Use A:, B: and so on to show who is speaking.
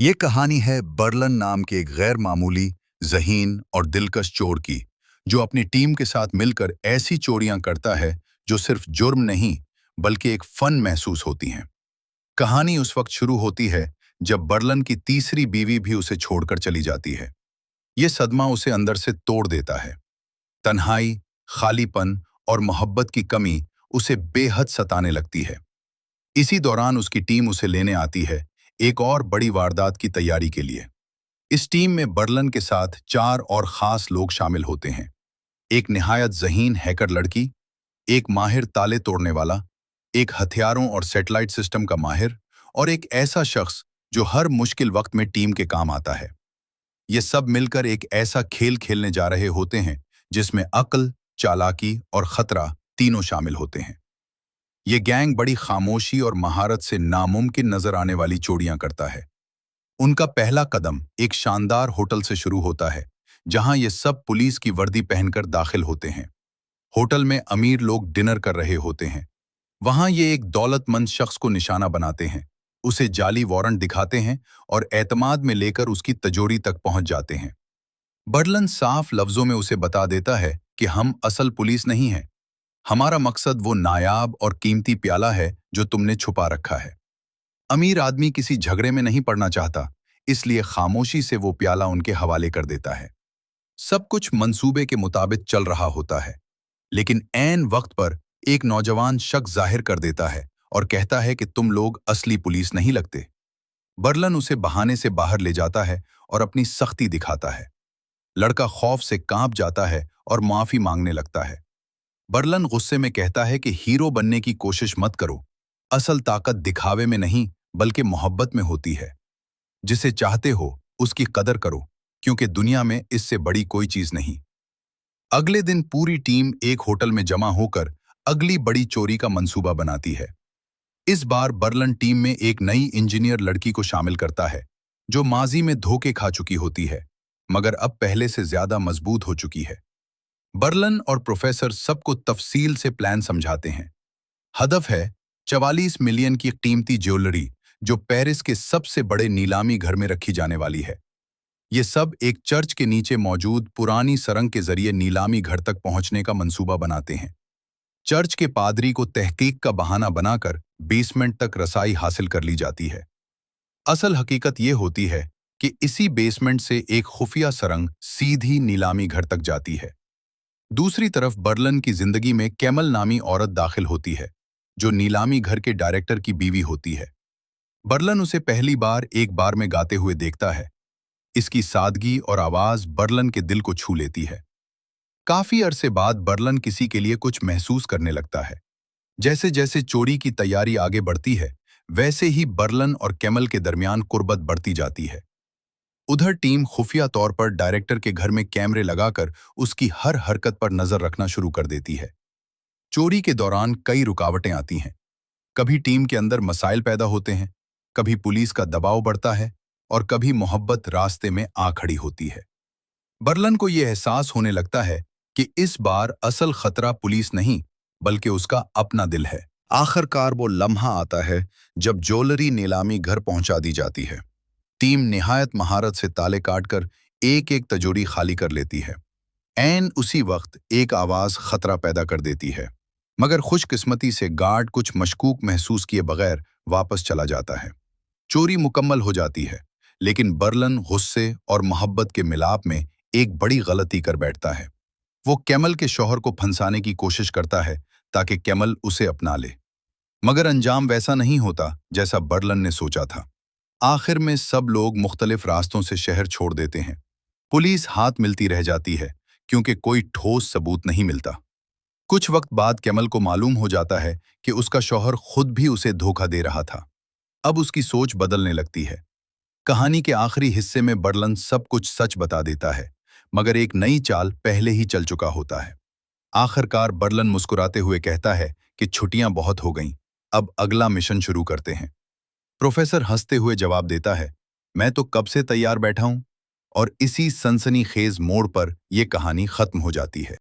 A: ये कहानी है बर्लन नाम के एक गैर मामूली, ज़हीन और दिलकश चोर की, जो अपनी टीम के साथ मिलकर ऐसी चोरियां करता है जो सिर्फ जुर्म नहीं बल्कि एक फन महसूस होती हैं। कहानी उस वक्त शुरू होती है जब बर्लन की तीसरी बीवी भी उसे छोड़कर चली जाती है। ये सदमा उसे अंदर से तोड़ देता है। तन्हाई, खालीपन और मोहब्बत की कमी उसे बेहद सताने लगती है। इसी दौरान उसकी टीम उसे लेने आती है, एक और बड़ी वारदात की तैयारी के लिए। इस टीम में बर्लन के साथ 4 और खास लोग शामिल होते हैं। एक निहायत ज़हीन हैकर लड़की, एक माहिर ताले तोड़ने वाला, एक हथियारों और सैटेलाइट सिस्टम का माहिर और एक ऐसा शख्स जो हर मुश्किल वक्त में टीम के काम आता है। ये सब मिलकर एक ऐसा खेल खेलने जा रहे होते हैं जिसमें अक्ल, चालाकी और खतरा तीनों शामिल होते हैं। ये गैंग बड़ी खामोशी और महारत से नामुमकिन नजर आने वाली चोरियां करता है। उनका पहला कदम एक शानदार होटल से शुरू होता है, जहां ये सब पुलिस की वर्दी पहनकर दाखिल होते हैं। होटल में अमीर लोग डिनर कर रहे होते हैं। वहां ये एक दौलतमंद शख्स को निशाना बनाते हैं, उसे जाली वारंट दिखाते हैं और एतमाद में लेकर उसकी तिजोरी तक पहुंच जाते हैं। बर्लन साफ लफ्जों में उसे बता देता है कि हम असल पुलिस नहीं हैं। हमारा मकसद वो नायाब और कीमती प्याला है जो तुमने छुपा रखा है। अमीर आदमी किसी झगड़े में नहीं पड़ना चाहता, इसलिए खामोशी से वो प्याला उनके हवाले कर देता है। सब कुछ मंसूबे के मुताबिक चल रहा होता है, लेकिन ऐन वक्त पर एक नौजवान शक जाहिर कर देता है और कहता है कि तुम लोग असली पुलिस नहीं लगते। बर्लन उसे बहाने से बाहर ले जाता है और अपनी सख्ती दिखाता है। लड़का खौफ से कांप जाता है और माफी मांगने लगता है। बर्लन गुस्से में कहता है कि हीरो बनने की कोशिश मत करो। असल ताकत दिखावे में नहीं बल्कि मोहब्बत में होती है। जिसे चाहते हो उसकी कदर करो, क्योंकि दुनिया में इससे बड़ी कोई चीज नहीं। अगले दिन पूरी टीम एक होटल में जमा होकर अगली बड़ी चोरी का मंसूबा बनाती है। इस बार बर्लन टीम में एक नई इंजीनियर लड़की को शामिल करता है, जो माजी में धोखे खा चुकी होती है, मगर अब पहले से ज्यादा मजबूत हो चुकी है। बर्लन और प्रोफेसर सबको तफसील से प्लान समझाते हैं। हदफ है 44 मिलियन की कीमती ज्वेलरी, जो पेरिस के सबसे बड़े नीलामी घर में रखी जाने वाली है। ये सब एक चर्च के नीचे मौजूद पुरानी सुरंग के जरिए नीलामी घर तक पहुंचने का मंसूबा बनाते हैं। चर्च के पादरी को तहकीक का बहाना बनाकर बेसमेंट तक रसाई हासिल कर ली जाती है। असल हकीकत ये होती है कि इसी बेसमेंट से एक खुफिया सुरंग सीधी नीलामी घर तक जाती है। दूसरी तरफ बर्लन की जिंदगी में कैमल नामी औरत दाखिल होती है, जो नीलामी घर के डायरेक्टर की बीवी होती है। बर्लन उसे पहली बार एक बार में गाते हुए देखता है। इसकी सादगी और आवाज बर्लन के दिल को छू लेती है। काफी अरसे बाद बर्लन किसी के लिए कुछ महसूस करने लगता है। जैसे जैसे चोरी की तैयारी आगे बढ़ती है, वैसे ही बर्लन और कैमल के दरमियान कुर्बत बढ़ती जाती है। उधर टीम खुफिया तौर पर डायरेक्टर के घर में कैमरे लगाकर उसकी हर हरकत पर नजर रखना शुरू कर देती है। चोरी के दौरान कई रुकावटें आती हैं। कभी टीम के अंदर मसाइल पैदा होते हैं, कभी पुलिस का दबाव बढ़ता है और कभी मोहब्बत रास्ते में आ खड़ी होती है। बर्लन को यह एहसास होने लगता है कि इस बार असल खतरा पुलिस नहीं बल्कि उसका अपना दिल है। आखिरकार वो लम्हा आता है जब ज्वेलरी नीलामी घर पहुंचा दी जाती है। टीम निहायत महारत से ताले काटकर एक एक तिजोरी खाली कर लेती है। ऐन उसी वक्त एक आवाज खतरा पैदा कर देती है, मगर खुशकिस्मती से गार्ड कुछ मशकूक महसूस किए बगैर वापस चला जाता है। चोरी मुकम्मल हो जाती है, लेकिन बर्लन गुस्से और मोहब्बत के मिलाप में एक बड़ी गलती कर बैठता है। वो कैमल के शौहर को फंसाने की कोशिश करता है ताकि कैमल उसे अपना ले, मगर अंजाम वैसा नहीं होता जैसा बर्लन ने सोचा था। आखिर में सब लोग मुख्तलिफ रास्तों से शहर छोड़ देते हैं। पुलिस हाथ मिलती रह जाती है, क्योंकि कोई ठोस सबूत नहीं मिलता। कुछ वक्त बाद कैमल को मालूम हो जाता है कि उसका शौहर खुद भी उसे धोखा दे रहा था। अब उसकी सोच बदलने लगती है। कहानी के आखिरी हिस्से में बर्लन सब कुछ सच बता देता है, मगर एक नई चाल पहले ही चल चुका होता है। आखिरकार बर्लन मुस्कुराते हुए कहता है कि छुट्टियां बहुत हो गईं, अब अगला मिशन शुरू करते हैं। प्रोफेसर हंसते हुए जवाब देता है, मैं तो कब से तैयार बैठा हूं। और इसी सनसनीखेज मोड़ पर यह कहानी खत्म हो जाती है।